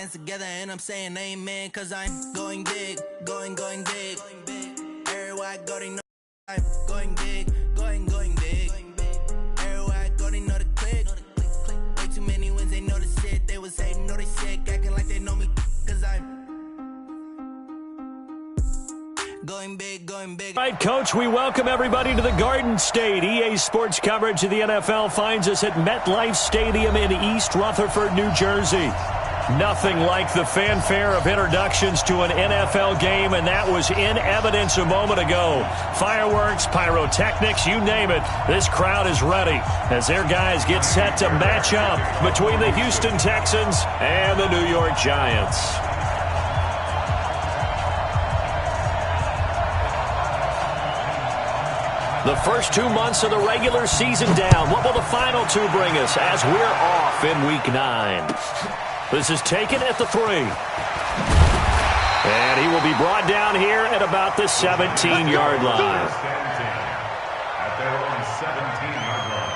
hands together and I'm saying amen, cause I'm going big, going big. Everywhere I go, they know I'm going big, going big. Everywhere I go, they know the click. Way too many wins, they know the shit. They was hating, know they sick, acting like they know me, cause I'm going big. All right, Coach, we welcome everybody to the Garden State. EA Sports coverage of the NFL finds us at MetLife Stadium in East Rutherford, New Jersey. Nothing like the fanfare of introductions to an NFL game, and that was in evidence a moment ago. Fireworks, pyrotechnics, you name it. This crowd is ready as their guys get set to match up between the Houston Texans and the New York Giants. The first 2 months of the regular season down. What will the final two bring us as we're off in Week 9? This is taken at the 3. And he will be brought down here at about the 17-yard line. At their own 17-yard line.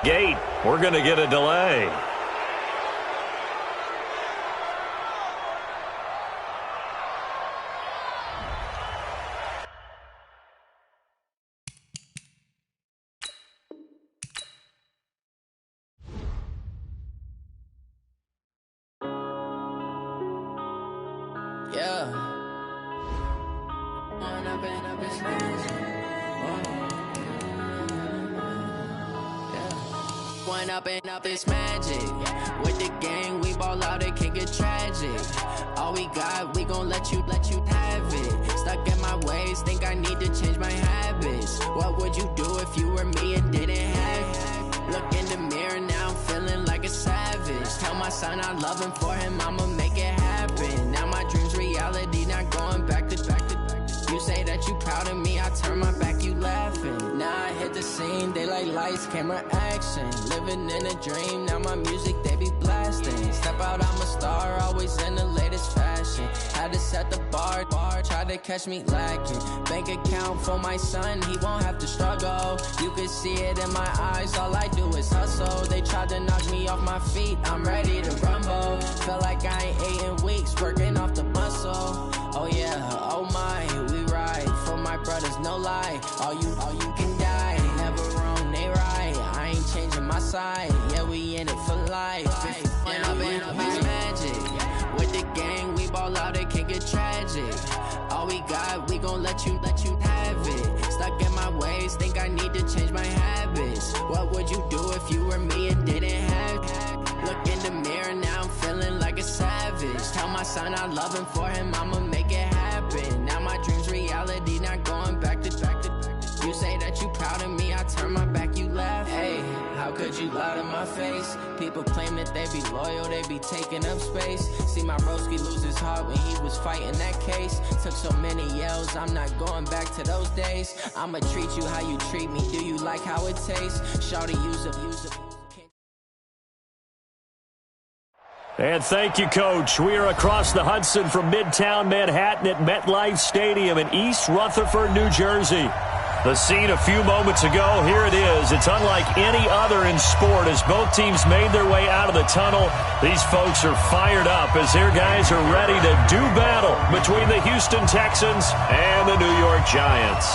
Gate, we're going to get a delay. yeah. One up and up is magic. With the gang, we ball out, it can get tragic. All we got, we gon' let you have it. Stuck in my ways, think I need to change my habits. What would you do if you were me and didn't have it? Look in the mirror, now I'm feeling like a savage. Tell my son I love him, for him I'ma make it happen. Now my dream's reality, not going back to. You say that you proud of me, I turn my back, you laughing. Now I hit the scene, they like lights, camera, action. Living in a dream, now my music, they be blasting. Step out, I'm a star, always in the latest fashion. Had to set the bar, try to catch me lacking. Bank account for my son, he won't have to struggle. You can see it in my eyes, all I do is hustle. They tried to knock me off my feet, I'm ready to rumble. Feel like I ain't ate in weeks, working off the muscle. Oh yeah, oh my, we ride for my brothers, no lie. All you can die, never wrong, they right. I ain't changing my side, yeah, we in it for life. When I've been up is magic. With the gang, we ball out, it can get tragic. All we got, we gon' let you have it. Stuck in my ways, think I need to change my habits. What would you do if you were me and didn't have it? Look in the mirror, now I'm feeling like a savage. Tell my son I love him, for him I'ma make it happen. Now my dream's reality, not going back to. You say that you proud of me, I turn my back, you laugh. Hey, how could you lie to my face? People claim that they be loyal, they be taking up space. See my broski lose his heart when he was fighting that case. Took so many yells, I'm not going back to those days. I'ma treat you how you treat me, do you like how it tastes? Shawty, use it. And thank you, Coach. We are across the Hudson from Midtown Manhattan at MetLife Stadium in East Rutherford, New Jersey. The scene a few moments ago, here it is. It's unlike any other in sport as both teams made their way out of the tunnel. These folks are fired up as their guys are ready to do battle between the Houston Texans and the New York Giants.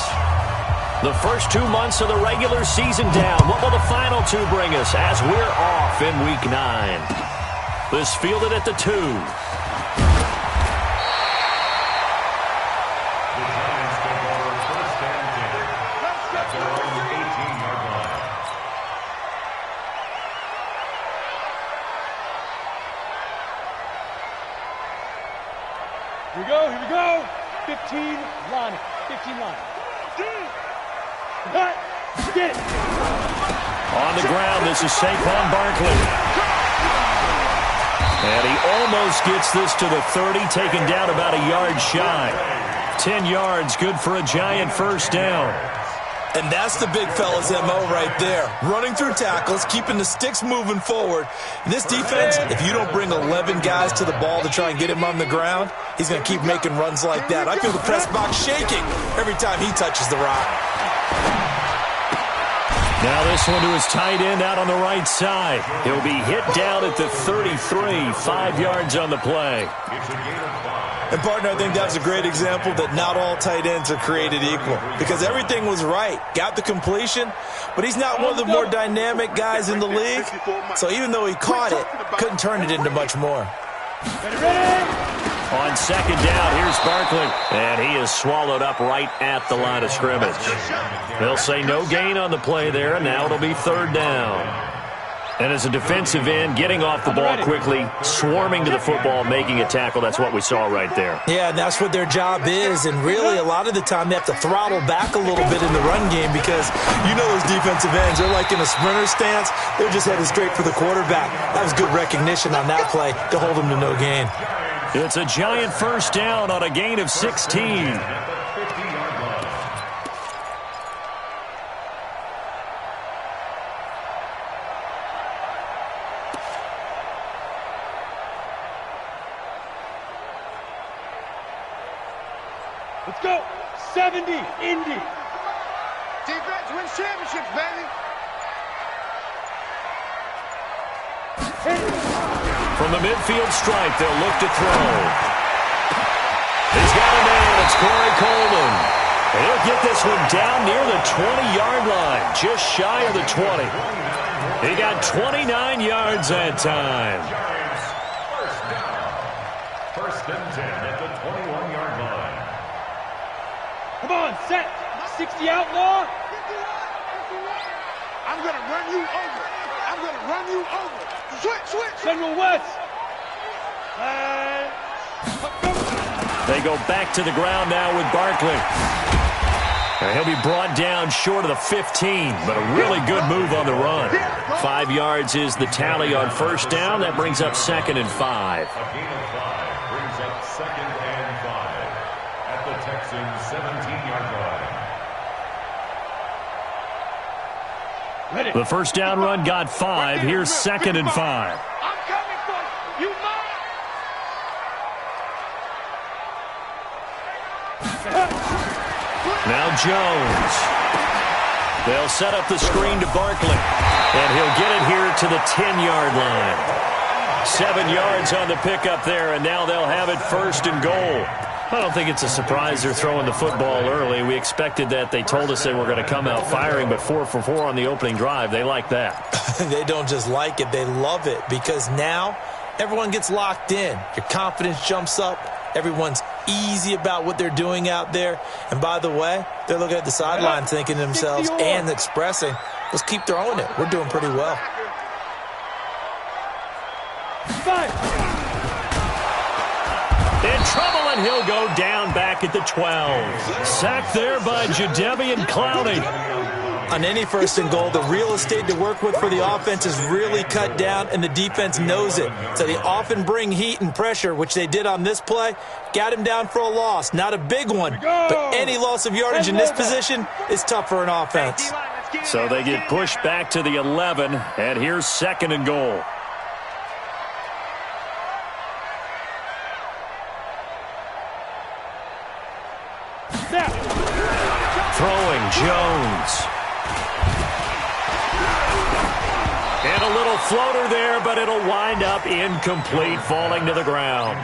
The first 2 months of the regular season down. What will the final 2 bring us as we're off in Week 9? This fielded at the 2. Here we go. 15 line. 15 line. Get it. On the ground, this is Saquon Barkley. And he almost gets this to the 30, taken down about a yard shy. 10 yards, good for a giant first down. And that's the big fella's MO right there. Running through tackles, keeping the sticks moving forward. And this defense, if you don't bring 11 guys to the ball to try and get him on the ground, he's going to keep making runs like that. I feel the press box shaking every time he touches the rock. Now this one to his tight end out on the right side. He'll be hit down at the 33, 5 yards on the play. And, partner, I think that was a great example that not all tight ends are created equal because everything was right. Got the completion, but he's not one of the more dynamic guys in the league. So even though he caught it, couldn't turn it into much more. On second down, here's Barkley. And he is swallowed up right at the line of scrimmage. They'll say no gain on the play there, and now it'll be third down. And as a defensive end, getting off the ball quickly, swarming to the football, making a tackle, that's what we saw right there. Yeah, and that's what their job is. And really, a lot of the time, they have to throttle back a little bit in the run game because you know those defensive ends, they're like in a sprinter stance. They're just headed straight for the quarterback. That was good recognition on that play to hold them to no gain. It's a giant first down on a gain of 16. Let's go. 70, Indy. Defense wins championships, baby. From the midfield stripe, they'll look to throw. He's got a man. It's Corey Coleman. And he'll get this one down near the 20-yard line, just shy of the 20. He got 29 yards that time. First and 10 at the 21-yard line. Come on, set. 60 outlaw. I'm going to run you over. I'm going to run you over. Switch. Central West. They go back to the ground now with Barkley. And he'll be brought down short of the 15, but a really good move on the run. 5 yards is the tally on first down. That brings up 2nd and 5. A gain of 5 brings up 2nd and 5 at the Texans' 17-yard line. The first down run got 5. Here's 2nd and 5. I'm coming for you. You mine. Now Jones. They'll set up the screen to Barkley. And he'll get it here to the 10-yard line. 7 yards on the pickup there, and now they'll have it first and goal. I don't think it's a surprise they're throwing the football early. We expected that. They told us they were going to come out firing, but 4 for 4 on the opening drive. They like that. They don't just like it, they love it because now everyone gets locked in. Your confidence jumps up. Everyone's easy about what they're doing out there. And by the way, they're looking at the sideline thinking to themselves and expressing, let's keep throwing it. We're doing pretty well. In trouble, and he'll go down back at the 12. Sacked there by Jadeveon Clowney. On any first and goal, the real estate to work with for the offense is really cut down, and the defense knows it. So they often bring heat and pressure, which they did on this play. Got him down for a loss. Not a big one, but any loss of yardage in this position is tough for an offense. So they get pushed back to the 11, and here's 2nd and goal. Throwing Jones. And a a little floater there, but it'll wind up incomplete, falling to the ground.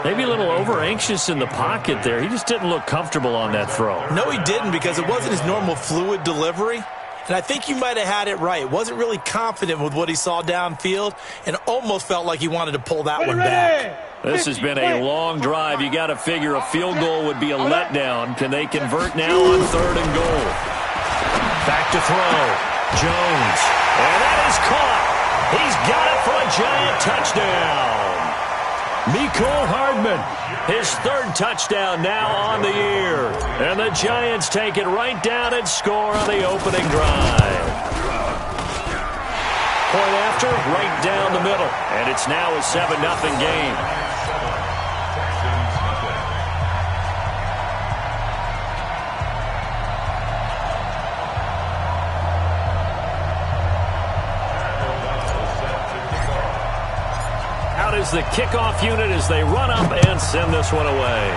Maybe a little over-anxious in the pocket there. He just didn't look comfortable on that throw. No, he didn't, because it wasn't his normal fluid delivery. And I think you might have had it right. Wasn't really confident with what he saw downfield and almost felt like he wanted to pull that one back. This has been a long drive. You got to figure a field goal would be a letdown. Can they convert now on 3rd and goal? Back to throw. Jones. And that is caught. He's got it for a giant touchdown. Mecole Hardman, his 3rd touchdown now on the year. And the Giants take it right down and score on the opening drive. Point after, right down the middle. And it's now a 7-0 game. Out is the kickoff unit as they run up and send this one away.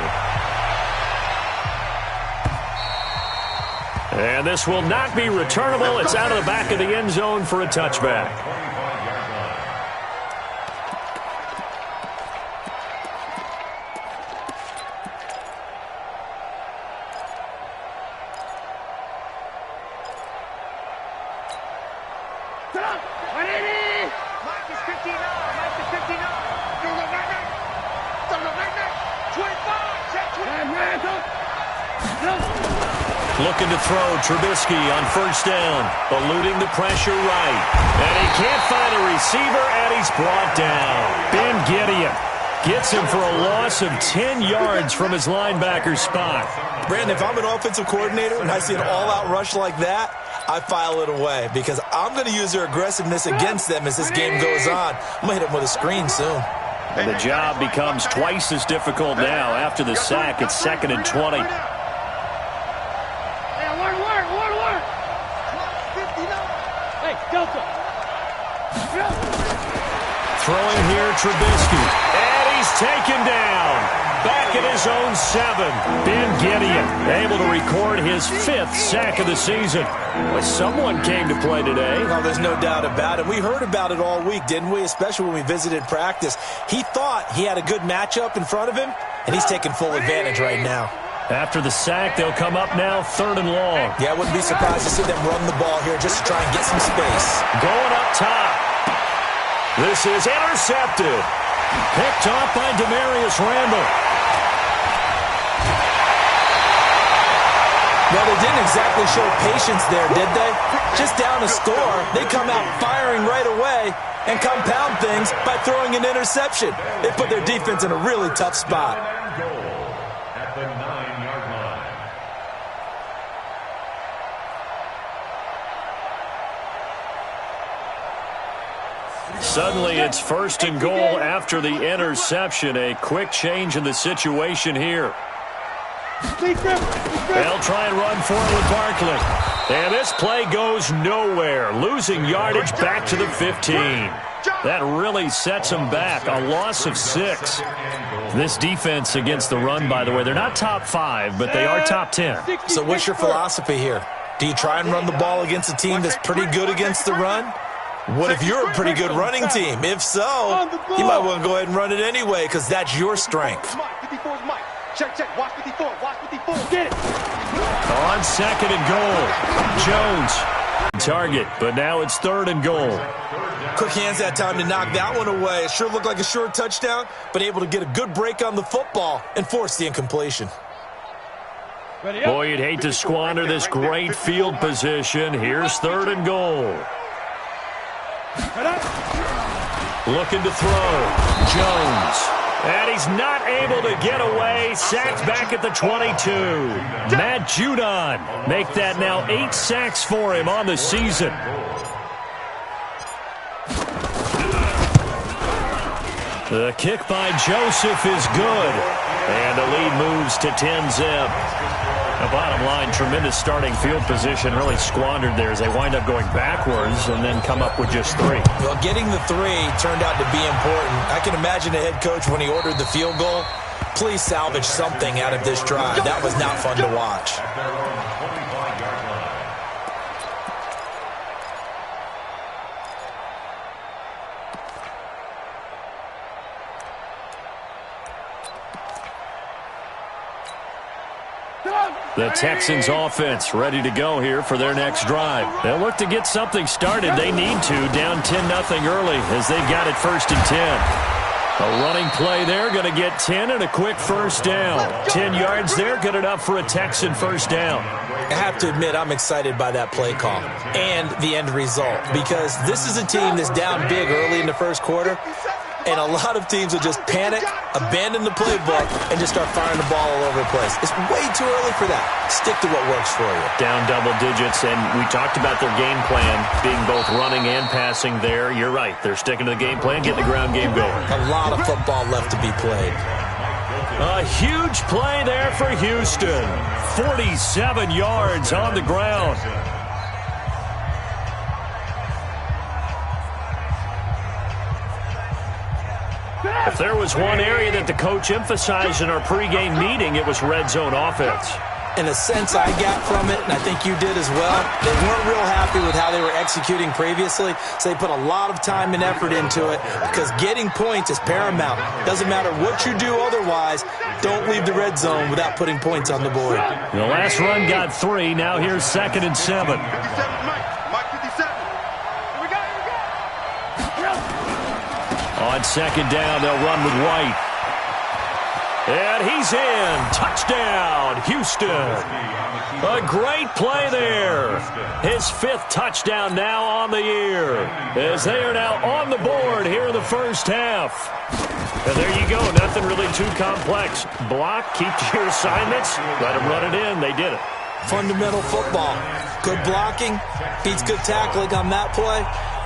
And this will not be returnable. It's out of the back of the end zone for a touchback. Looking to throw, Trubisky on 1st down, eluding the pressure right. And he can't find a receiver, and he's brought down. Ben Gideon gets him for a loss of 10 yards from his linebacker spot. Brandon, if I'm an offensive coordinator and I see an all-out rush like that, I file it away because I'm going to use their aggressiveness against them as this game goes on. I'm going to hit them with a screen soon. And the job becomes twice as difficult now after the sack. It's 2nd and 20. Throwing here, Trubisky. And he's taken down. Back at his own 7. Ben Gideon able to record his 5th sack of the season. Well, someone came to play today. Well, there's no doubt about it. We heard about it all week, didn't we? Especially when we visited practice. He thought he had a good matchup in front of him, and he's taking full advantage right now. After the sack, they'll come up now 3rd and long. Yeah, I wouldn't be surprised to see them run the ball here just to try and get some space. Going up top. This is intercepted. Picked off by Demarius Randall. Well, they didn't exactly show patience there, did they? Just down a score, they come out firing right away and compound things by throwing an interception. They put their defense in a really tough spot. At the 9-yard line. Suddenly, it's 1st and goal after the interception. A quick change in the situation here. They'll try and run for it with Barkley. And this play goes nowhere. Losing yardage back to the 15. That really sets them back. A loss of 6. This defense against the run, by the way, they're not top 5, but they are top 10. So what's your philosophy here? Do you try and run the ball against a team that's pretty good against the run? What if you're a pretty good running team? If so, you might want to go ahead and run it anyway because that's your strength. Check. Watch 54. Watch 54. Get it. On 2nd and goal. Jones. Target, but now it's 3rd and goal. Quick hands that time to knock that one away. It sure looked like a short touchdown, but able to get a good break on the football and force the incompletion. Boy, you'd hate to squander this great field position. Here's 3rd and goal. Looking to throw. Jones. And he's not able to get away. Sacked back at the 22. Matt Judon make that now 8 sacks for him on the season. The kick by Joseph is good. And the lead moves to 10-zip. The bottom line, tremendous starting field position, really squandered there as they wind up going backwards and then come up with just 3. Well, getting the 3 turned out to be important. I can imagine the head coach when he ordered the field goal. Please salvage something out of this drive. That was not fun to watch. The Texans offense ready to go here for their next drive. They'll look to get something started. They need to, down 10-0 early as they've got it 1st and 10. A running play there, going to get 10 and a quick first down. 10 yards there, good enough for a Texan first down. I have to admit, I'm excited by that play call and the end result because this is a team that's down big early in the first quarter, and a lot of teams will just panic, abandon the playbook, and just start firing the ball all over the place. It's way too early for that. Stick to what works for you. Down double digits, and we talked about their game plan being both running and passing there. You're right. They're sticking to the game plan, getting the ground game going. A lot of football left to be played. A huge play there for Houston. 47 yards on the ground. If there was one area that the coach emphasized in our pregame meeting, it was red zone offense. In a sense I got from it, and I think you did as well, they weren't real happy with how they were executing previously, so they put a lot of time and effort into it because getting points is paramount. Doesn't matter what you do otherwise, don't leave the red zone without putting points on the board. The last run got 3. Now here's 2nd and 7. On 2nd down, they'll run with White. And he's in. Touchdown, Houston. A great play there. His 5th touchdown now on the year as they are now on the board here in the first half. And there you go. Nothing really too complex. Block, keep to your assignments, let them run it in. They did it. Fundamental football. Good blocking, beats good tackling on that play.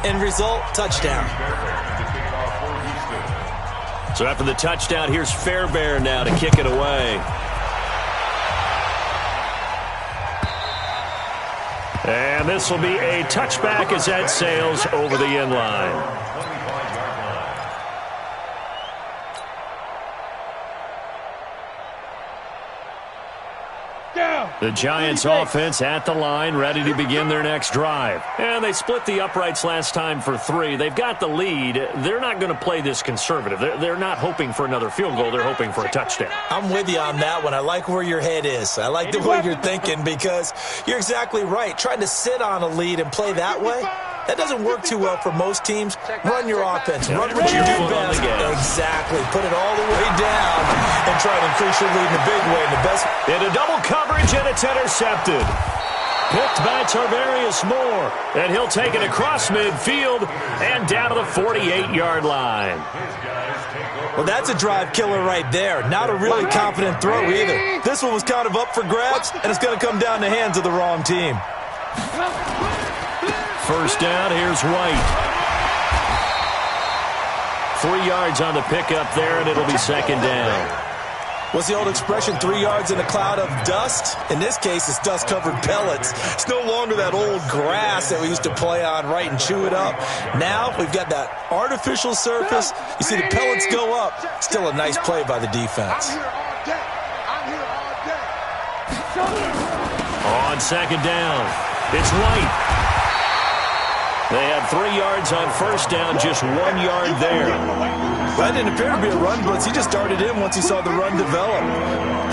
End result, touchdown. So after the touchdown, here's Fairbairn now to kick it away. And this will be a touchback as that sails over the end line. The Giants offense at the line, ready to begin their next drive. And they split the uprights last time for 3. They've got the lead. They're not going to play this conservative. They're not hoping for another field goal. They're hoping for a touchdown. I'm with you on that one. I like where your head is. I like the way you're thinking because you're exactly right. Trying to sit on a lead and play that way, that doesn't work too well for most teams. Run your offense. Run what you do best. Exactly. Put it all the way down and try to increase your lead in a big way. And the best. Into double coverage, and it's intercepted. Picked by Tarvarius Moore. And he'll take it across midfield and down to the 48-yard line. Well, that's a drive killer right there. Not a really confident throw either. This one was kind of up for grabs, and it's going to come down the hands of the wrong team. First down, here's White. 3 yards on the pickup there, and it'll be 2nd down. What's the old expression, 3 yards in a cloud of dust? In this case, it's dust-covered pellets. It's no longer that old grass that we used to play on, right, and chew it up. Now we've got that artificial surface. You see the pellets go up. Still a nice play by the defense. I'm here all day. On 2nd down, it's White. They had 3 yards on first down, just 1 yard there. That didn't appear to be a run blitz. He just darted in once he saw the run develop.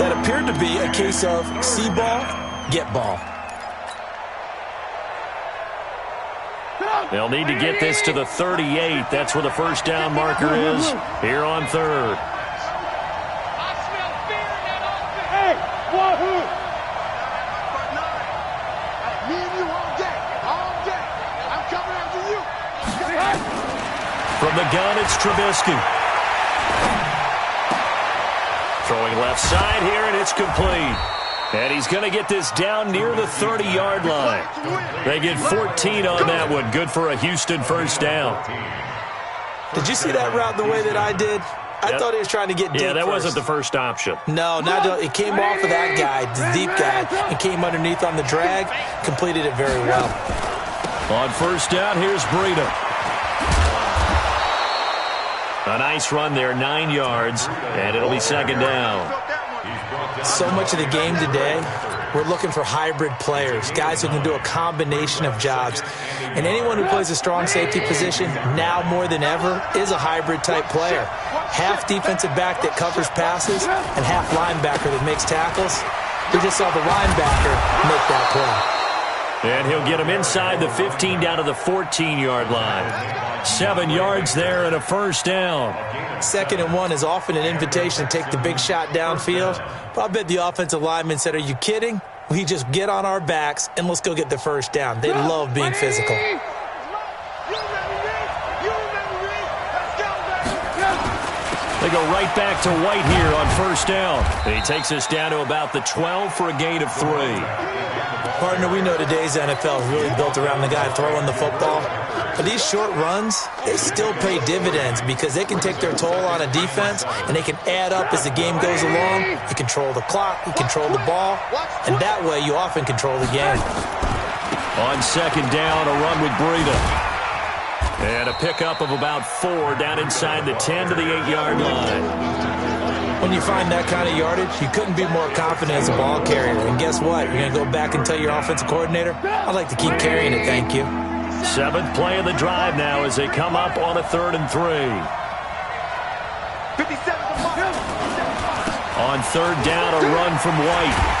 That appeared to be a case of see ball, get ball. They'll need to get this to the 38. That's where the first down marker is here on 3rd. Hey, wahoo! Me and you all day. All day. I'm coming after you. From the gun, it's Trubisky. Throwing left side here, and it's complete. And he's going to get this down near the 30-yard line. They get 14 on that one. Good for a Houston first down. Did you see that route the way that I did? I thought he was trying to get deep. Yeah, that first. wasn't the first option. No, it came off of that guy, the deep guy, and came underneath on the drag. Completed it very well. On first down, here's Breida. A nice run there, 9 yards, and it'll be 2nd down. So much of the game today, we're looking for hybrid players, guys who can do a combination of jobs. And anyone who plays a strong safety position, now more than ever, is a hybrid-type player. Half defensive back that covers passes and half linebacker that makes tackles. We just saw the linebacker make that play. And he'll get him inside the 15 down to the 14-yard line. 7 yards there and a first down. 2nd and 1 is often an invitation to take the big shot downfield. But I bet the offensive lineman said, are you kidding? We just get on our backs and let's go get the first down. They love being physical. They go right back to White here on first down. And he takes us down to about the 12 for a gain of 3. Partner, we know today's NFL is really built around the guy throwing the football. But these short runs, they still pay dividends because they can take their toll on a defense and they can add up as the game goes along. You control the clock, you control the ball, and that way you often control the game. On 2nd down, a run with Breida. And a pickup of about 4 down inside the 10 to the 8-yard line. When you find that kind of yardage, you couldn't be more confident as a ball carrier. And guess what? You're going to go back and tell your offensive coordinator, I'd like to keep carrying it, thank you. 7th play of the drive now as they come up on a 3rd and 3. 57 On 3rd down, a run from White.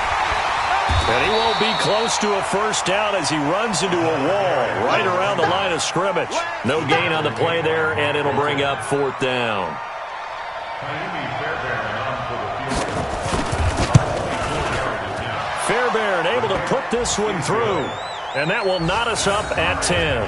And he won't be close to a first down as he runs into a wall right around the line of scrimmage. No gain on the play there, and it'll bring up 4th down. Fairbairn able to put this one through. And that will knot us up at 10.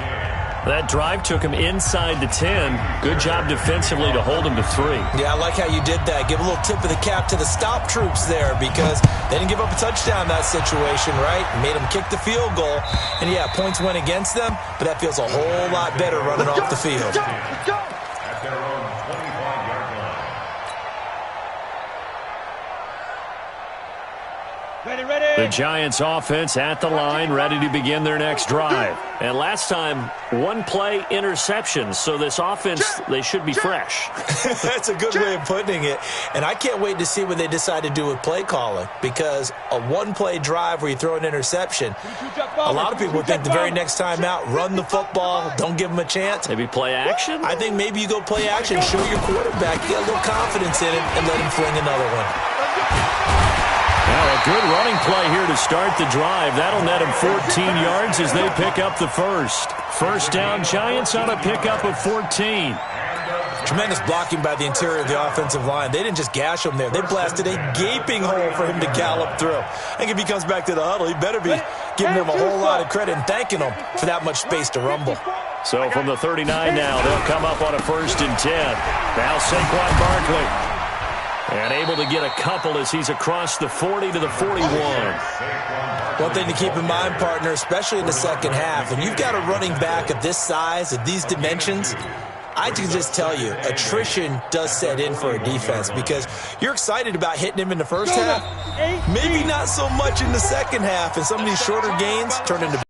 That drive took him inside the 10. Good job defensively to hold him to 3. Yeah, I like how you did that. Give a little tip of the cap to the stop troops there because they didn't give up a touchdown in that situation, right? Made them kick the field goal. And, yeah, points went against them, but that feels a whole lot better running off the field. At their own 25-yard line. The Giants offense at the line, ready to begin their next drive. And last time, 1-play interception. So this offense, they should be fresh. That's a good way of putting it. And I can't wait to see what they decide to do with play calling because a 1-play drive where you throw an interception, a lot of people would think the very next time out, run the football, don't give them a chance. Maybe play action? I think maybe you go play action, show your quarterback, get a little confidence in it, and let him fling another one. Well, a good running play here to start the drive. That'll net him 14 yards as they pick up the first. First down, Giants on a pickup of 14. Tremendous blocking by the interior of the offensive line. They didn't just gash him there. They blasted a gaping hole for him to gallop through. I think if he comes back to the huddle, he better be giving him a whole lot of credit and thanking him for that much space to rumble. So from the 39 now, they'll come up on a 1st and 10. Now Saquon Barkley. And able to get a couple as he's across the 40 to the 41. One thing to keep in mind, partner, especially in the second half, and you've got a running back of this size, of these dimensions, I can just tell you, attrition does set in for a defense because you're excited about hitting him in the first half, maybe not so much in the second half, and some of these shorter gains turn into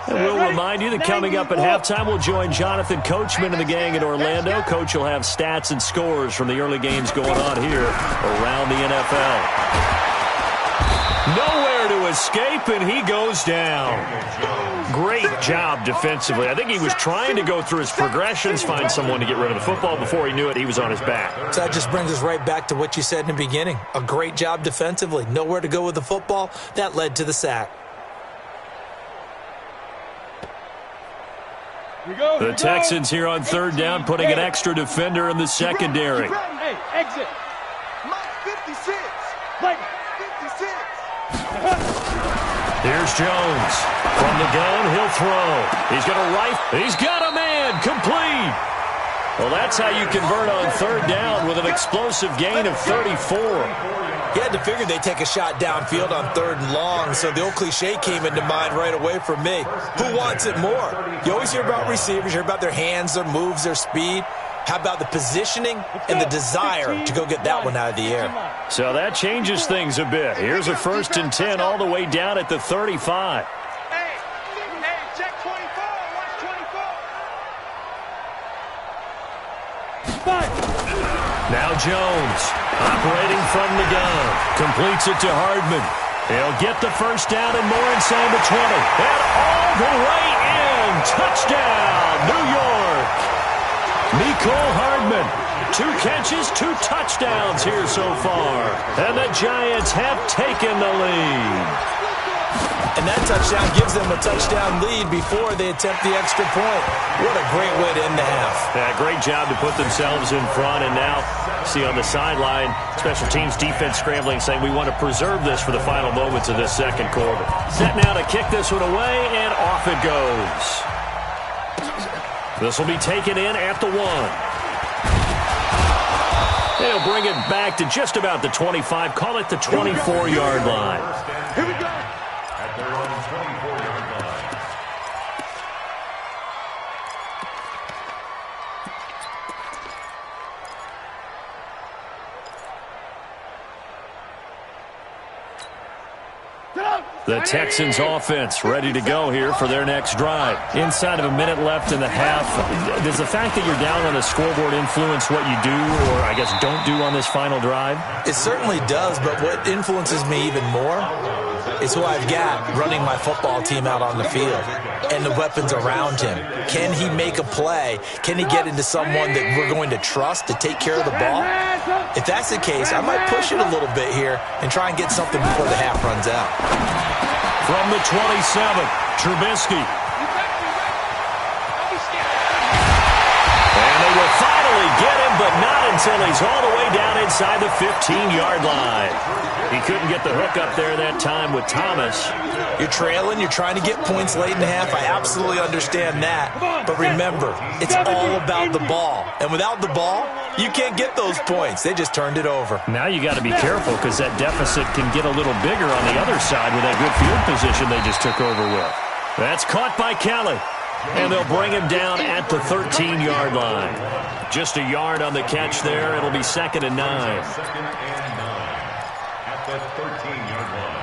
And we'll remind you that coming up at halftime, we'll join Jonathan Coachman and the gang in Orlando. Coach will have stats and scores from the early games going on here around the NFL. Nowhere to escape, and he goes down. Great job defensively. I think he was trying to go through his progressions, find someone to get rid of the football. Before he knew it, he was on his back. So that just brings us right back to what you said in the beginning. A great job defensively. Nowhere to go with the football. That led to the sack. The Texans here on 3rd down, putting an extra defender in the secondary. Hey, exit. Mike 56. Mike 56. Here's Jones. From the gun, he'll throw. He's got a rifle. He's got a man. Complete. Well, that's how you convert on 3rd down with an explosive gain of 34. You had to figure they'd take a shot downfield on 3rd and long, so the old cliche came into mind right away for me. Who wants it more? You always hear about receivers, you hear about their hands, their moves, their speed. How about the positioning and the desire to go get that one out of the air? So that changes things a bit. Here's a 1st and 10 all the way down at the 35. Hey, check 24. Watch 24. Now Jones, operating from the gun, completes it to Hardman. He'll get the first down and more inside the 20. And all the way in. Touchdown, New York. Nicole Hardman. 2 catches, 2 touchdowns here so far. And the Giants have taken the lead. And that touchdown gives them a touchdown lead before they attempt the extra point. What a great way to end the half. Yeah, great job to put themselves in front. And now, see on the sideline, special teams defense scrambling, saying we want to preserve this for the final moments of this second quarter. Set now to kick this one away, and off it goes. This will be taken in at the 1. They'll bring it back to just about the 25. Call it the 24-yard line. Here we go. At their own 24-yard line. The Texans offense ready to go here for their next drive. Inside of a minute left in the half. Does the fact that you're down on the scoreboard influence what you do, or I guess don't do on this final drive? It certainly does, but what influences me even more is who I've got running my football team out on the field and the weapons around him. Can he make a play? Can he get into someone that we're going to trust to take care of the ball? If that's the case, I might push it a little bit here and try and get something before the half runs out. From the 27, Trubisky. And they will finally get him, but not until he's all the way down inside the 15-yard line. He couldn't get the hook up there that time with Thomas. You're trailing. You're trying to get points late in the half. I absolutely understand that. But remember, it's all about the ball. And without the ball, you can't get those points. They just turned it over. Now you got to be careful because that deficit can get a little bigger on the other side with that good field position they just took over with. That's caught by Kelly. And they'll bring him down at the 13-yard line. Just a yard on the catch there. It'll be 2nd and 9. 2nd and 9 at the 13-yard line.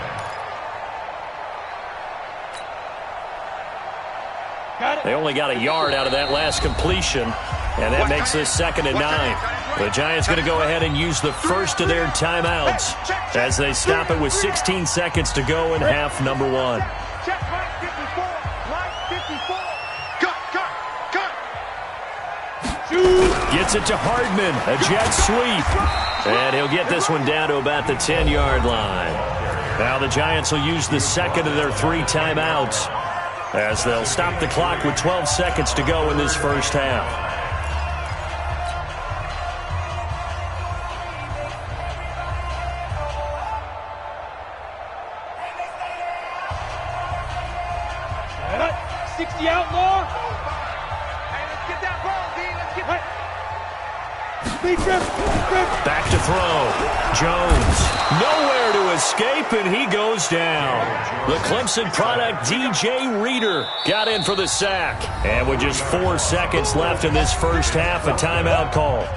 They only got a yard out of that last completion, and that makes this 2nd and 9. The Giants going to go ahead and use the first of their timeouts as they stop it with 16 seconds to go in half number 1. Check right 54. Right 54. Cut. Gets it to Hardman, a jet sweep. And he'll get this one down to about the 10-yard line. Now the Giants will use the second of their 3 timeouts as they'll stop the clock with 12 seconds to go in this first half. Back to throw. Jones. Nowhere to escape, and he goes down. The Clemson product, DJ Reader, got in for the sack. And with just 4 seconds left in this first half, a timeout call.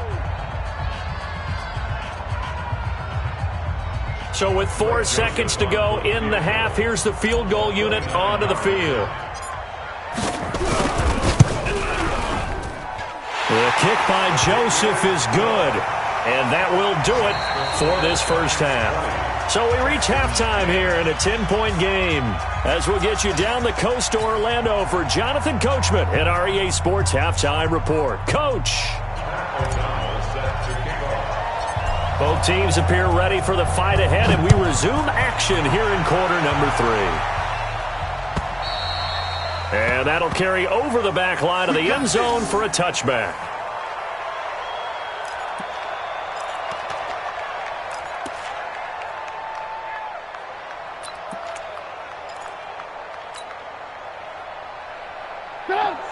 So with 4 seconds to go in the half, here's the field goal unit onto the field. The kick by Joseph is good, and that will do it for this first half. So we reach halftime here in a 10-point game as we'll get you down the coast to Orlando for Jonathan Coachman at our EA Sports Halftime Report. Coach. Both teams appear ready for the fight ahead, and we resume action here in quarter number 3. And that'll carry over the back line of the end zone for a touchback.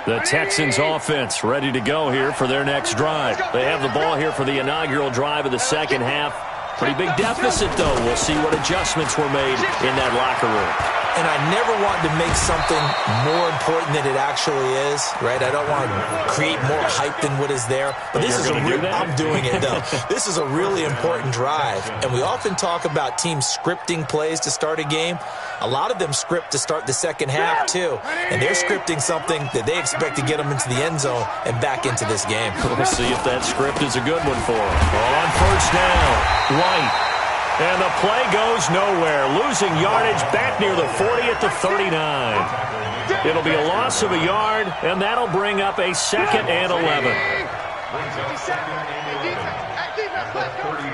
The Texans offense ready to go here for their next drive. They have the ball here for the inaugural drive of the second half. Pretty big deficit, though. We'll see what adjustments were made in that locker room. And I never want to make something more important than it actually is, right? I don't want to create more hype than what is there. But this is I'm doing it, though. This is a really important drive. And we often talk about teams scripting plays to start a game. A lot of them script to start the second half, too. And they're scripting something that they expect to get them into the end zone and back into this game. We'll see if that script is a good one for them. On first down, White. And the play goes nowhere. Losing yardage back near the 40 at the 39. It'll be a loss of a yard, and that'll bring up a 2nd and 11. brings up second and 11 at the 39.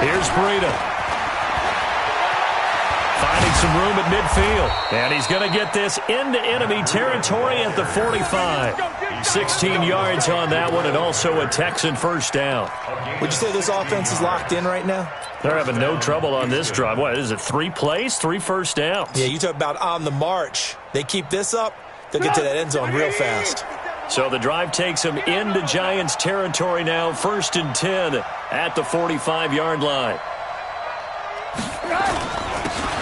Here's Breida. Finding some room at midfield. And he's going to get this into enemy territory at the 45. 16 yards on that one, and also a Texan first down. Would you say this offense is locked in right now? They're having no trouble on this drive. What is it, 3 plays, 3 first downs? Yeah, you talk about on the march. They keep this up, they'll get to that end zone real fast. So the drive takes them into Giants territory now, 1st and 10 at the 45-yard line.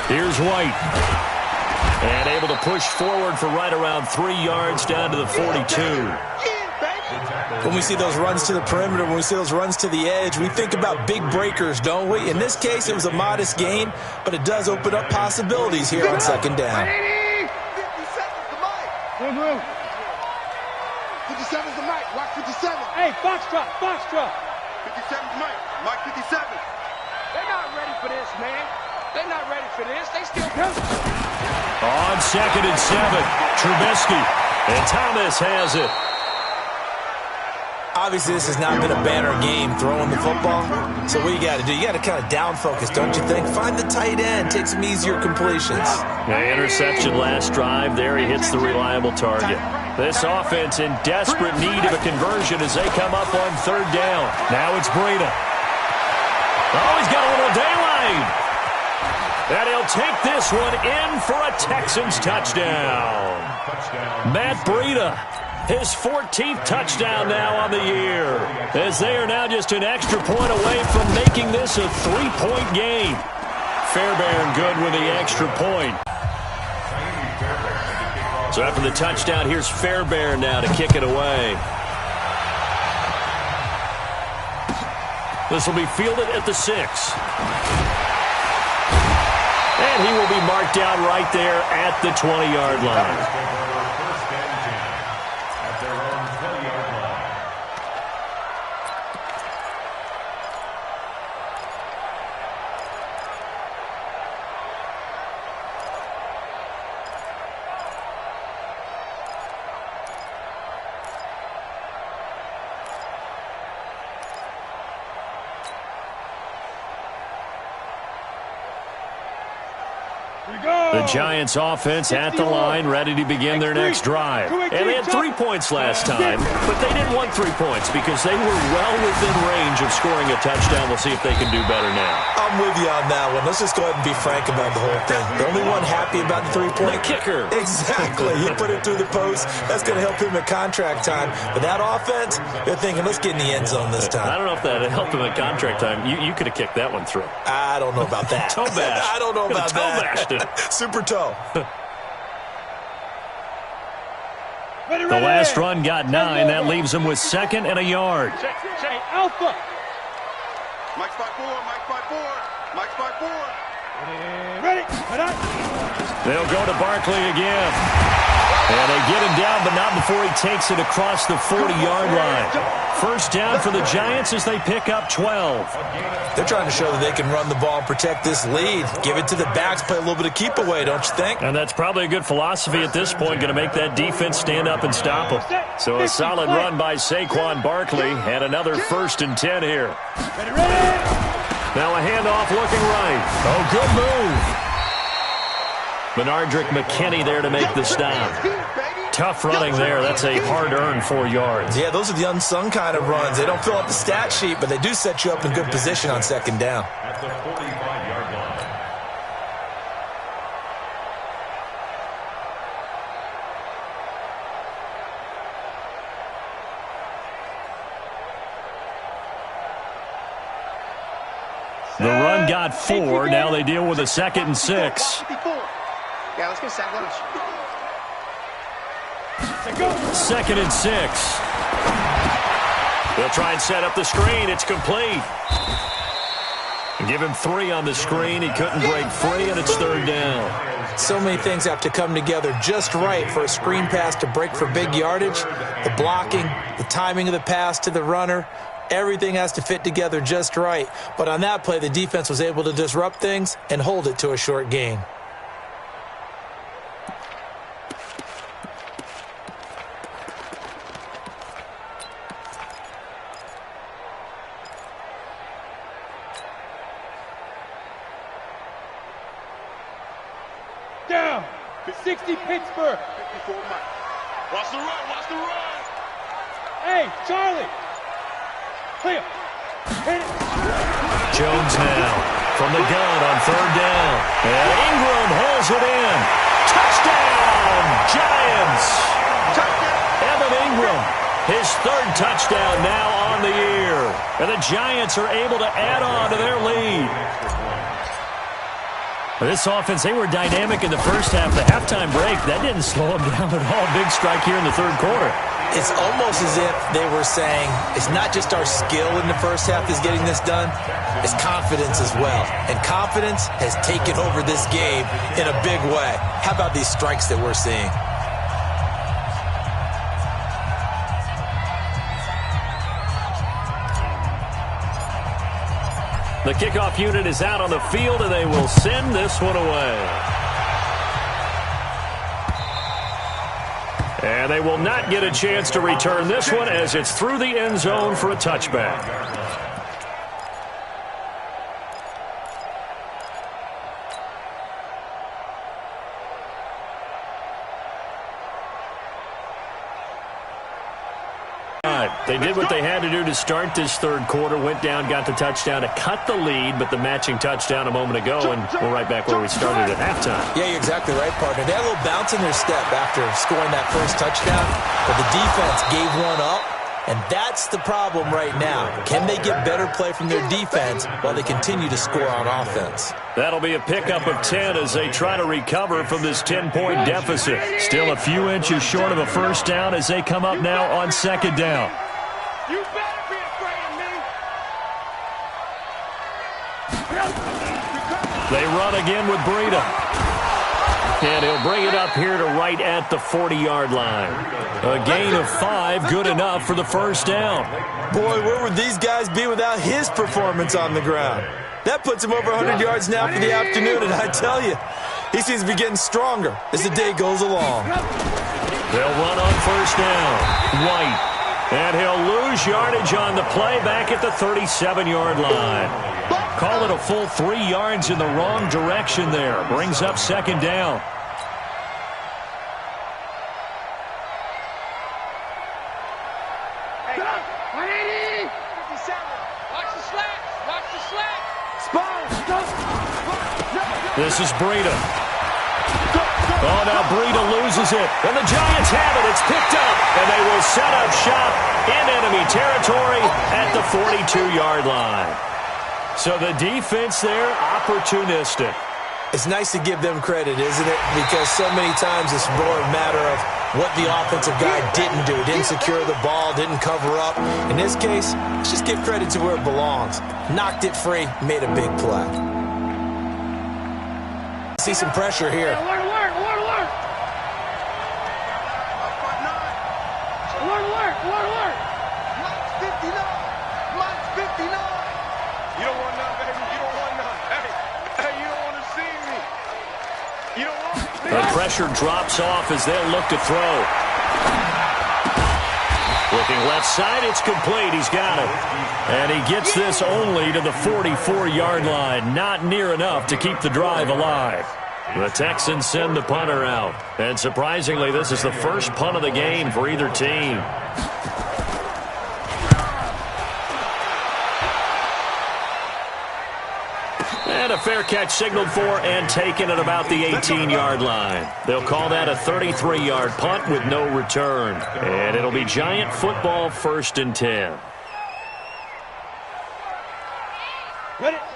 Here's White. And able to push forward for right around 3 yards down to the 42. When we see those runs to the perimeter, when we see those runs to the edge, we think about big breakers, don't we? In this case, it was a modest gain, but it does open up possibilities here on second down. 57's the mic. Watch 57. Hey, box drop, box drop. 57's Mike. Mike 57. They're not ready for this, man. They're not ready for this. They still On 2nd and 7, Trubisky. And Thomas has it. Obviously, this has not been a banner game throwing the football. So what you got to do, you got to kind of down focus, don't you think? Find the tight end, take some easier completions. The interception last drive. There he hits the reliable target. This offense in desperate need of a conversion as they come up on 3rd down. Now it's Breida. Oh, he's got a little daylight. And he'll take this one in for a Texans touchdown. Matt Breida, his 14th touchdown now on the year, as they are now just an extra point away from making this a 3-point game. Fairbairn good with the extra point. So after the touchdown, here's Fairbairn now to kick it away. This will be fielded at the 6. And he will be marked down right there at the 20-yard line. The Giants offense at the line, ready to begin their next drive. And they had 3 points last time, but they didn't want 3 points because they were well within range of scoring a touchdown. We'll see if they can do better now. I'm with you on that one. Let's just go ahead and be frank about the whole thing. The only one happy about the 3-point kicker. Exactly. He put it through the post. That's going to help him at contract time. But that offense, they're thinking, let's get in the end zone this time. I don't know if that helped him at contract time. You could have kicked that one through. I don't know about that. Toe bash. I don't know about toe that. Bashed it. Super toe. The last run got 9. That leaves him with 2nd and a yard. Hey, Alpha. Mike's 5-4. Mike's 5-4. Mike's 5-4. Ready. They'll go to Barkley again. And they get him down, but not before he takes it across the 40-yard line. First down for the Giants as they pick up 12. They're trying to show that they can run the ball and protect this lead. Give it to the backs, play a little bit of keep away, don't you think? And that's probably a good philosophy at this point, going to make that defense stand up and stop them. So a solid run by Saquon Barkley, and another 1st and 10 here. Now a handoff looking right. Oh, good move. Benardrick McKinney there to make the stop. Tough running there. That's a hard-earned 4 yards. Yeah, those are the unsung kind of runs. They don't fill up the stat sheet, but they do set you up in good position on 2nd down. At the 45-yard line. The run got 4. Now they deal with a 2nd and 6. Yeah, let's get sack lunch. 2nd and 6. They'll try and set up the screen. It's complete. Give him 3 on the screen. He couldn't break free, and it's 3rd down. So many things have to come together just right for a screen pass to break for big yardage. The blocking, the timing of the pass to the runner, everything has to fit together just right. But on that play, the defense was able to disrupt things and hold it to a short gain. down. 60 Pittsburgh. 54 Mike. Watch the run. Watch the run. Hey, Charlie. Clear. Hit it. Jones now from the gun on third down. And Ingram hauls it in. Touchdown, Giants. Evan Ingram, his third touchdown now on the year. And the Giants are able to add on to their lead. This offense, they were dynamic in the first half. The halftime break, that didn't slow them down at all. Big strike here in the third quarter. It's almost as if they were saying, it's not just our skill in the first half that's getting this done, it's confidence as well. And confidence has taken over this game in a big way. How about these strikes that we're seeing? The kickoff unit is out on the field, and they will send this one away. And they will not get a chance to return this one as it's through the end zone for a touchback. They did what they had to do to start this third quarter, went down, got the touchdown to cut the lead, but the matching touchdown a moment ago, and we're right back where we started at halftime. Yeah, you're exactly right, partner. They had a little bounce in their step after scoring that first touchdown, but the defense gave one up, and that's the problem right now. Can they get better play from their defense while they continue to score on offense? That'll be a pickup of 10 as they try to recover from this 10-point deficit. Still a few inches short of a first down as they come up now on second down. You better be afraid of me. They run again with Breida. And he'll bring it up here to right at the 40-yard line. A gain of 5, good enough for the first down. Boy, where would these guys be without his performance on the ground? That puts him over 100 yards now for the afternoon, and I tell you, he seems to be getting stronger as the day goes along. They'll run on first down. White. And he'll lose yardage on the play back at the 37-yard line. Call it a full 3 yards in the wrong direction there. Brings up second down. Hey, 180. 57. Watch the slack. Watch the slack. This is Breida. Oh, now Breida loses it. And the Giants have it. It's picked up. And they will set up shop in enemy territory at the 42-yard line. So the defense there, opportunistic. It's nice to give them credit, isn't it? Because so many times it's more a matter of what the offensive guy didn't do. Didn't secure the ball, didn't cover up. In this case, let's just give credit to where it belongs. Knocked it free, made a big play. See some pressure here. Alert. Mike's 59. Mike's 59. You don't want none, baby. You don't want none. Hey, you don't want to see me. You don't want me. The pressure drops off as they'll look to throw. Looking left side, it's complete. He's got it. And he gets this only to the 44-yard line. Not near enough to keep the drive alive. The Texans send the punter out. And surprisingly, this is the first punt of the game for either team. And a fair catch signaled for and taken at about the 18-yard line. They'll call that a 33-yard punt with no return. And it'll be Giant football, 1st and 10.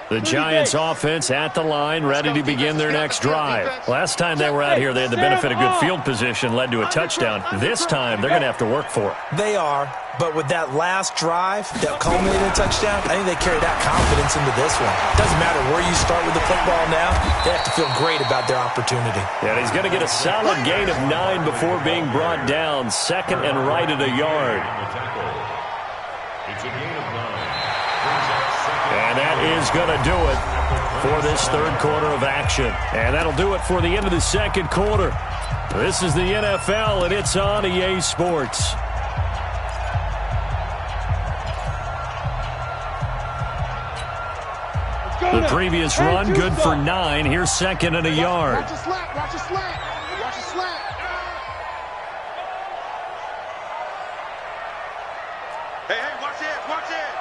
The Giants offense at the line, ready to begin their next drive. Last time they were out here, they had the benefit of good field position, led to a touchdown. This time, they're going to have to work for it. They are, but with that last drive that culminated in a touchdown, I think they carry that confidence into this one. Doesn't matter where you start with the football now, they have to feel great about their opportunity. And he's going to get a solid gain of 9 before being brought down, second and right at a yard. It's a gain of 9. And that is going to do it for this third quarter of action. And that'll do it for the end of the second quarter. This is the NFL, and it's on EA Sports. The previous run, good for 9. Here's second and a yard. Watch your slant. Watch your slant. Watch your slant. Hey, watch it. Watch it.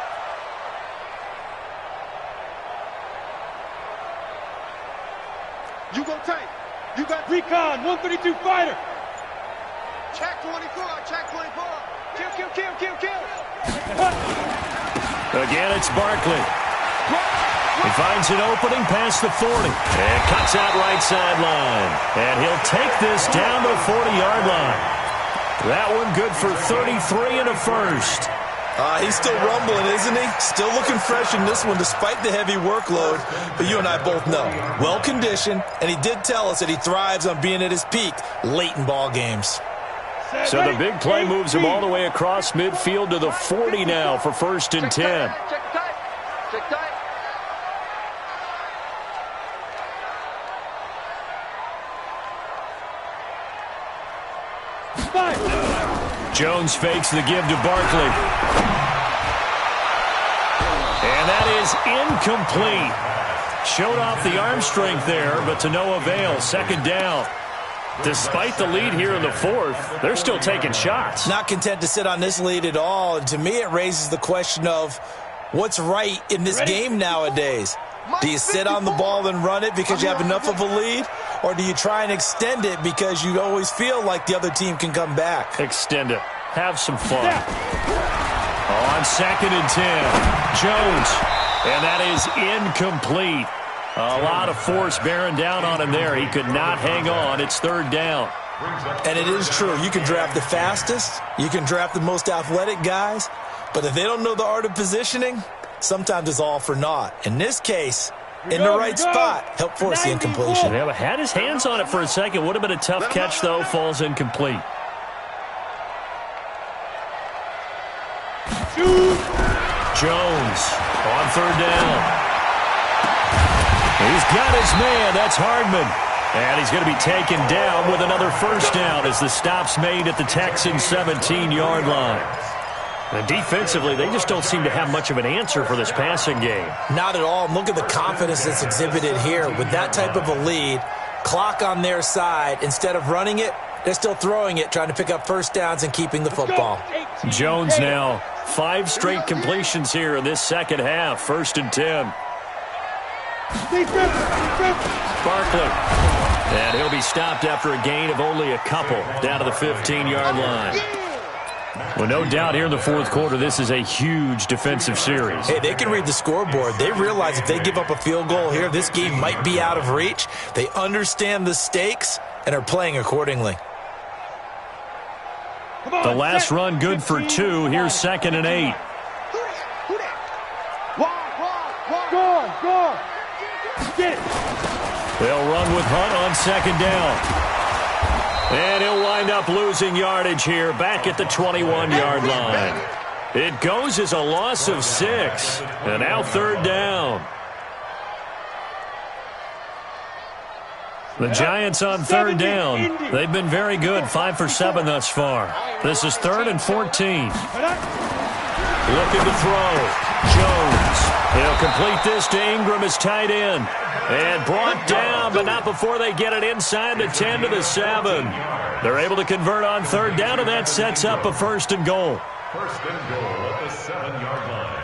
You go tight. You got Recon, 132 fighter. check 24. Check 24. Kill. Again, it's Barkley. He finds an opening past the 40 and cuts out right sideline. And he'll take this down to the 40-yard line. That one good for 33 and a first. He's still rumbling, isn't he? Still looking fresh in this one despite the heavy workload. But you and I both know, well-conditioned, and he did tell us that he thrives on being at his peak late in ball games. So the big play moves him all the way across midfield to the 40 now for 1st and 10. Check tight. Check tight. Jones fakes the give to Barkley. And that is incomplete. Showed off the arm strength there, but to no avail. 2nd down. Despite the lead here in the 4th, they're still taking shots. Not content to sit on this lead at all. And to me, it raises the question of what's right in this game nowadays. Do you sit on the ball and run it because you have enough of a lead? Or do you try and extend it because you always feel like the other team can come back? Extend it. Have some fun. On 2nd and 10, Jones. And that is incomplete. A lot of force bearing down on him there. He could not hang on. It's 3rd down. And it is true. You can draft the fastest. You can draft the most athletic guys. But if they don't know the art of positioning, sometimes it's all for naught. In this case, in the right spot, help force the incompletion. Yeah, had his hands on it for a second. Would have been a tough catch, though. Falls incomplete. Jones on 3rd down. He's got his man. That's Hardman. And he's going to be taken down with another 1st down as the stop's made at the Texans' 17-yard line. And defensively, they just don't seem to have much of an answer for this passing game. Not at all. Look at the confidence that's exhibited here. With that type of a lead, clock on their side, instead of running it, they're still throwing it, trying to pick up 1st downs and keeping the football. Jones now 5 straight completions here in this 2nd half. 1st and 10. Barkley. And he'll be stopped after a gain of only a couple down to the 15-yard line. Well, no doubt here in the 4th quarter, this is a huge defensive series. Hey, they can read the scoreboard. They realize if they give up a field goal here, this game might be out of reach. They understand the stakes and are playing accordingly. The last run good for 2. Here's 2nd and 8. Go. Get it. They'll run with Hunt on 2nd down. And he'll wind up losing yardage here back at the 21-yard line. It goes as a loss of 6. And now 3rd down. The Giants on 3rd down. They've been very good, 5 for 7 thus far. This is 3rd and 14. Looking to throw. Jones. He'll complete this to Ingram as tight end. And brought down, but not before they get it inside the 10 to the 7. They're able to convert on 3rd down, and that sets up a 1st and goal. 1st and goal at the 7-yard line.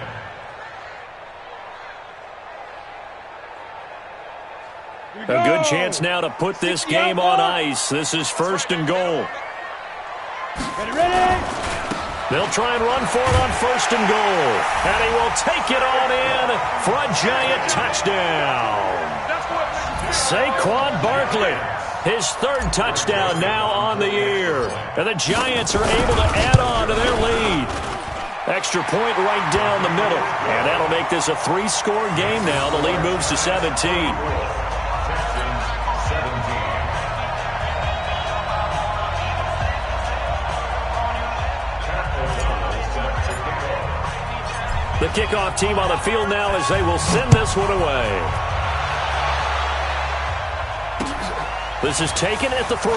A good chance now to put this game on ice. This is 1st and goal. Ready. They'll try and run for it on 1st and goal. And he will take it on in for a giant touchdown. Saquon Barkley, his 3rd touchdown now on the year. And the Giants are able to add on to their lead. Extra point right down the middle. And that'll make this a 3-score game now. The lead moves to 17. The kickoff team on the field now as they will send this one away. This is taken at the 3.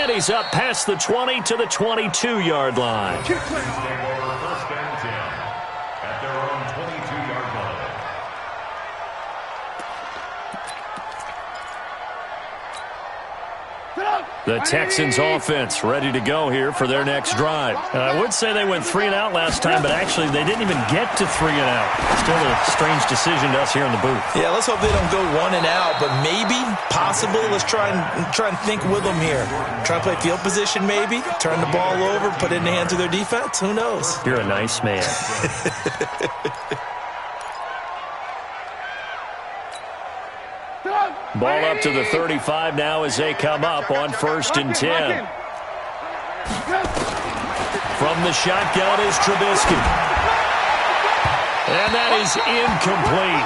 And he's up past the 20 to the 22-yard line. First and 10. The Texans offense ready to go here for their next drive. I would say they went 3 and out last time, but actually they didn't even get to 3 and out. Still a strange decision to us here in the booth. Yeah, let's hope they don't go 1 and out, but maybe, possibly, let's try and think with them here. Try to play field position maybe, turn the ball over, put it in the hands of their defense. Who knows? You're a nice man. Ball up to the 35 now as they come up on 1st and 10. From the shotgun is Trubisky. And that is incomplete.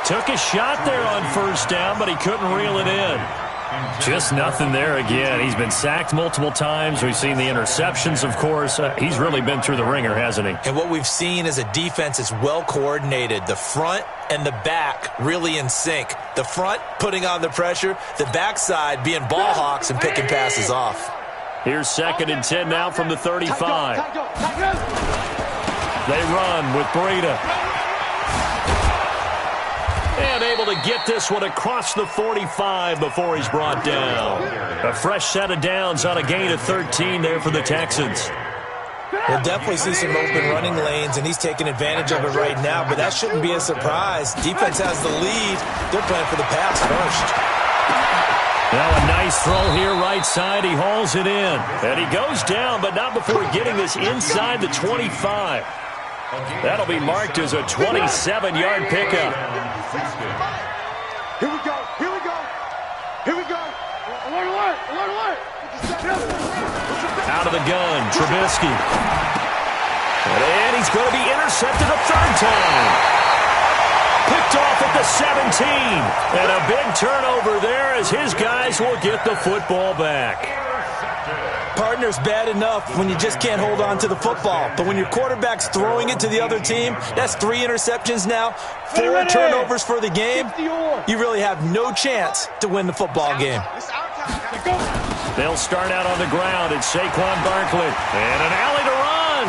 Took a shot there on 1st down, but he couldn't reel it in. Just nothing there again. He's been sacked multiple times. We've seen the interceptions, of course. He's really been through the ringer, hasn't he? And what we've seen is a defense that's well coordinated. The front and the back really in sync. The front putting on the pressure, the backside being ball hawks and picking passes off. Here's 2nd and 10 now from the 35. They run with Breida. And able to get this one across the 45 before he's brought down. A fresh set of downs on a gain of 13 there for the Texans. We'll definitely see some open running lanes, and he's taking advantage of it right now, but that shouldn't be a surprise. Defense has the lead. They're playing for the pass first. Now a nice throw here right side. He hauls it in. And he goes down, but not before getting this inside the 25. That'll be marked as a 27-yard pickup. Here we go. Here we go. Here we go. Alert, alert. Alert, alert. Out of the gun, Trubisky. And he's going to be intercepted a 3rd time. Picked off at the 17. And a big turnover there as his guys will get the football back. Partner's bad enough when you just can't hold on to the football. But when your quarterback's throwing it to the other team, that's 3 interceptions now, 4 turnovers for the game. You really have no chance to win the football game. They'll start out on the ground. It's Saquon Barkley. And an alley to run.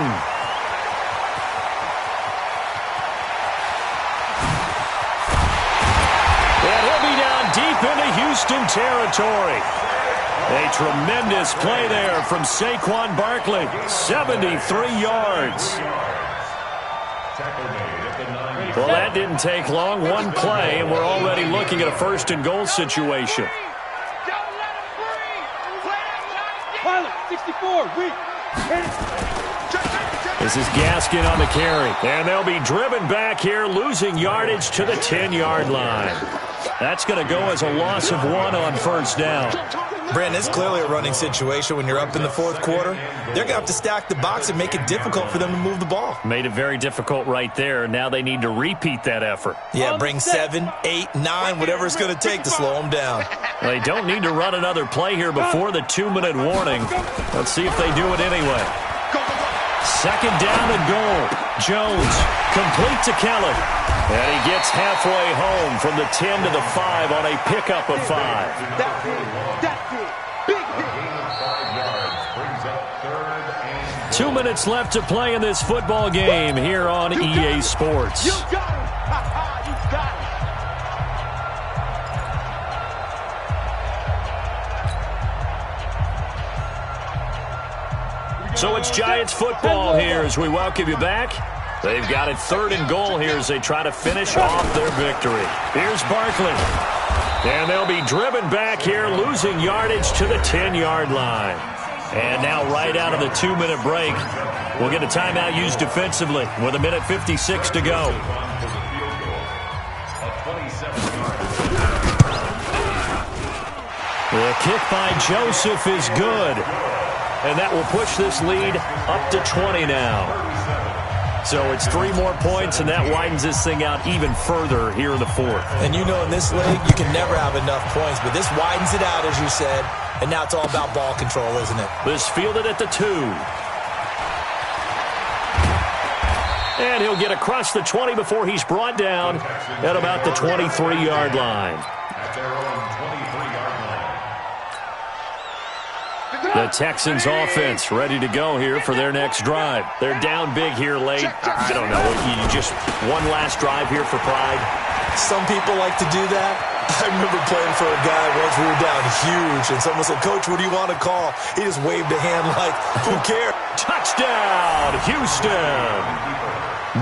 And he'll be down deep into Houston territory. A tremendous play there from Saquon Barkley. 73 yards. Well, that didn't take long. One play, and we're already looking at a 1st and goal situation. Pilot, 64, weak. This is Gaskin on the carry. And they'll be driven back here, losing yardage to the 10-yard line. That's going to go as a loss of 1 on 1st down. Brandon, it's clearly a running situation when you're up in the 4th quarter. They're going to have to stack the box and make it difficult for them to move the ball. Made it very difficult right there. Now they need to repeat that effort. Yeah, bring 7, 8, 9, whatever it's going to take to slow them down. They don't need to run another play here before the 2-minute warning. Let's see if they do it anyway. 2nd down and goal. Jones, complete to Kelly. And he gets halfway home from the 10 to the 5 on a pickup of 5. That's it. Big hit. 2 minutes left to play in this football game here on EA Sports. You got it. You got it. So it's Giants football here as we welcome you back. They've got it 3rd and goal here as they try to finish off their victory. Here's Barkley. And they'll be driven back here, losing yardage to the 10-yard line. And now right out of the 2-minute break, we'll get a timeout used defensively with 1:56 to go. The kick by Joseph is good. And that will push this lead up to 20 now. So it's 3 more points, and that widens this thing out even further here in the 4th. And you know in this league, you can never have enough points, but this widens it out, as you said, and now it's all about ball control, isn't it? This fielded at the 2. And he'll get across the 20 before he's brought down at about the 23-yard line. The Texans offense ready to go here for their next drive. They're down big here late. I don't know. You just one last drive here for pride. Some people like to do that. I remember playing for a guy once we were down huge, and someone said, "Coach, what do you want to call?" He just waved a hand like, who cares? Touchdown, Houston.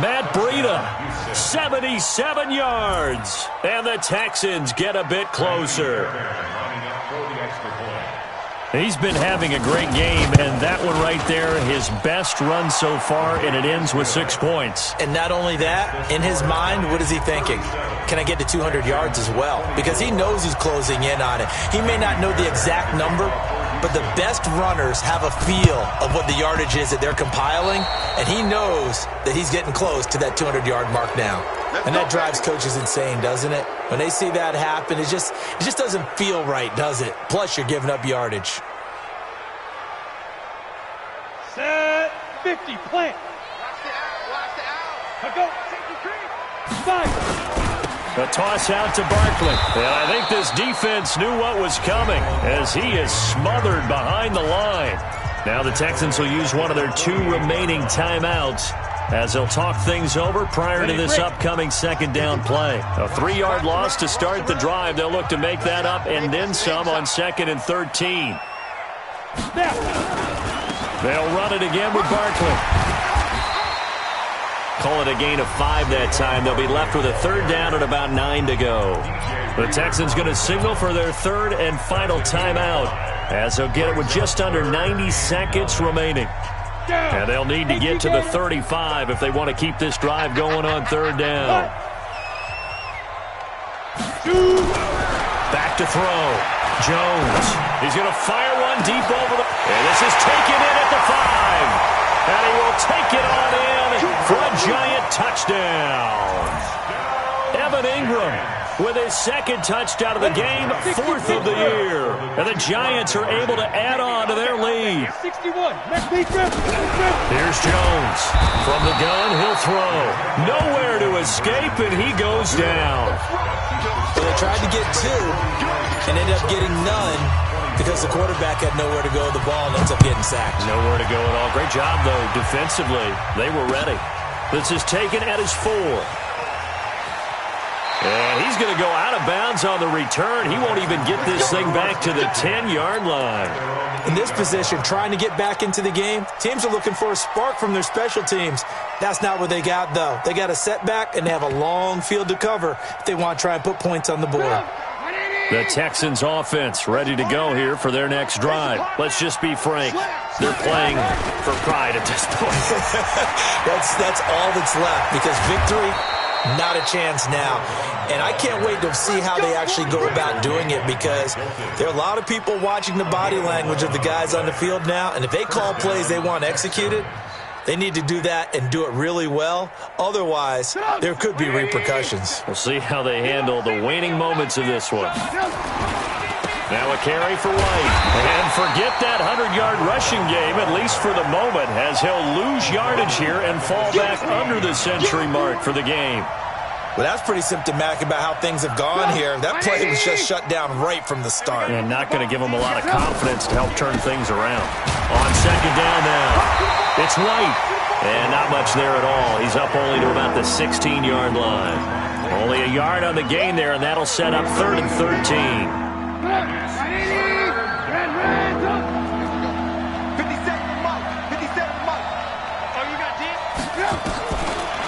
Matt Breida, 77 yards. And the Texans get a bit closer. He's been having a great game, and that one right there, his best run so far, and it ends with 6 points. And not only that, in his mind, what is he thinking? Can I get to 200 yards as well? Because he knows he's closing in on it. He may not know the exact number, but the best runners have a feel of what the yardage is that they're compiling, and he knows that he's getting close to that 200-yard mark now. And that drives coaches insane, doesn't it? When they see that happen, it just doesn't feel right, does it? Plus, you're giving up yardage. Set 50, plant. Watch the out. I go. Side. A toss out to Barkley. And I think this defense knew what was coming as he is smothered behind the line. Now the Texans will use one of their 2 remaining timeouts as they'll talk things over prior to this upcoming second down play. A 3-yard loss to start the drive. They'll look to make that up and then some on 2nd and 13. They'll run it again with Barkley. Call it a gain of 5 that time. They'll be left with a 3rd down and about 9 to go. The Texans going to signal for their 3rd and final timeout as they'll get it with just under 90 seconds remaining. And they'll need to get to the 35 if they want to keep this drive going on 3rd down. Back to throw. Jones. He's going to fire one deep over the... And this is taken in at the 5. And he will take it on in for a giant touchdown. Evan Ingram with his 2nd touchdown of the game, 4th of the year. And the Giants are able to add on to their lead. 61. Here's Jones. From the gun, he'll throw. Nowhere to escape, and he goes down. So they tried to get 2 and ended up getting none because the quarterback had nowhere to go with the ball and ends up getting sacked. Nowhere to go at all. Great job, though, defensively. They were ready. This is taken at his 4. And he's going to go out of bounds on the return. He won't even get this thing back to the 10-yard line. In this position, trying to get back into the game, teams are looking for a spark from their special teams. That's not what they got, though. They got a setback, and they have a long field to cover if they want to try and put points on the board. The Texans offense ready to go here for their next drive. Let's just be frank. They're playing for pride at this point. That's all that's left because victory, not a chance now. And I can't wait to see how they actually go about doing it because there are a lot of people watching the body language of the guys on the field now. And if they call plays they want executed, they need to do that and do it really well. Otherwise, there could be repercussions. We'll see how they handle the waning moments of this one. Now a carry for White. And forget that 100-yard rushing game, at least for the moment, as he'll lose yardage here and fall back under the century mark for the game. Well, that's pretty symptomatic about how things have gone here. That play was just shut down right from the start. And not going to give them a lot of confidence to help turn things around. On 2nd down now, it's White. And not much there at all. He's up only to about the 16-yard line. Only a yard on the gain there, and that'll set up 3rd and 13.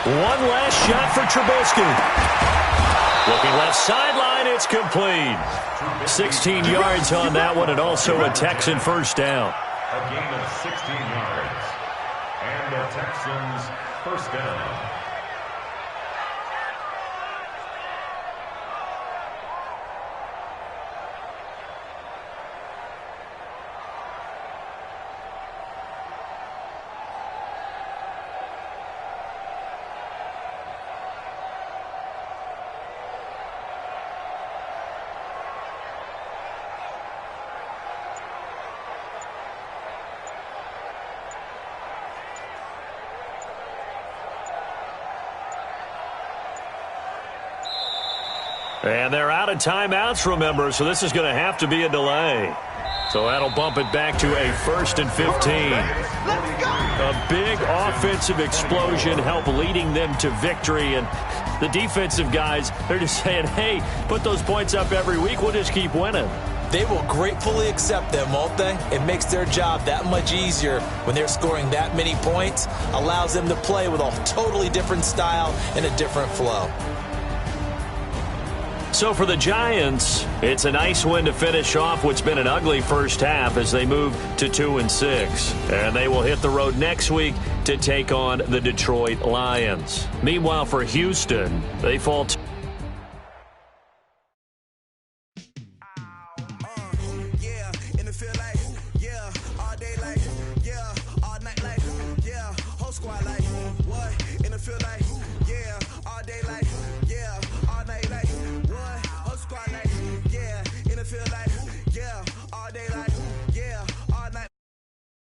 1 last shot for Trubisky. Looking left sideline, it's complete. 16 yards on that one, and also a Texan 1st down. A gain of 16 yards. And the Texans 1st down. And they're out of timeouts, remember, so this is going to have to be a delay. So that'll bump it back to a 1st and 15. A big offensive explosion helped leading them to victory. And the defensive guys, they're just saying, hey, put those points up every week. We'll just keep winning. They will gratefully accept them, won't they? It makes their job that much easier when they're scoring that many points. Allows them to play with a totally different style and a different flow. So for the Giants, it's a nice win to finish off what's been an ugly first half as they move to 2-6. And they will hit the road next week to take on the Detroit Lions. Meanwhile, for Houston, they fall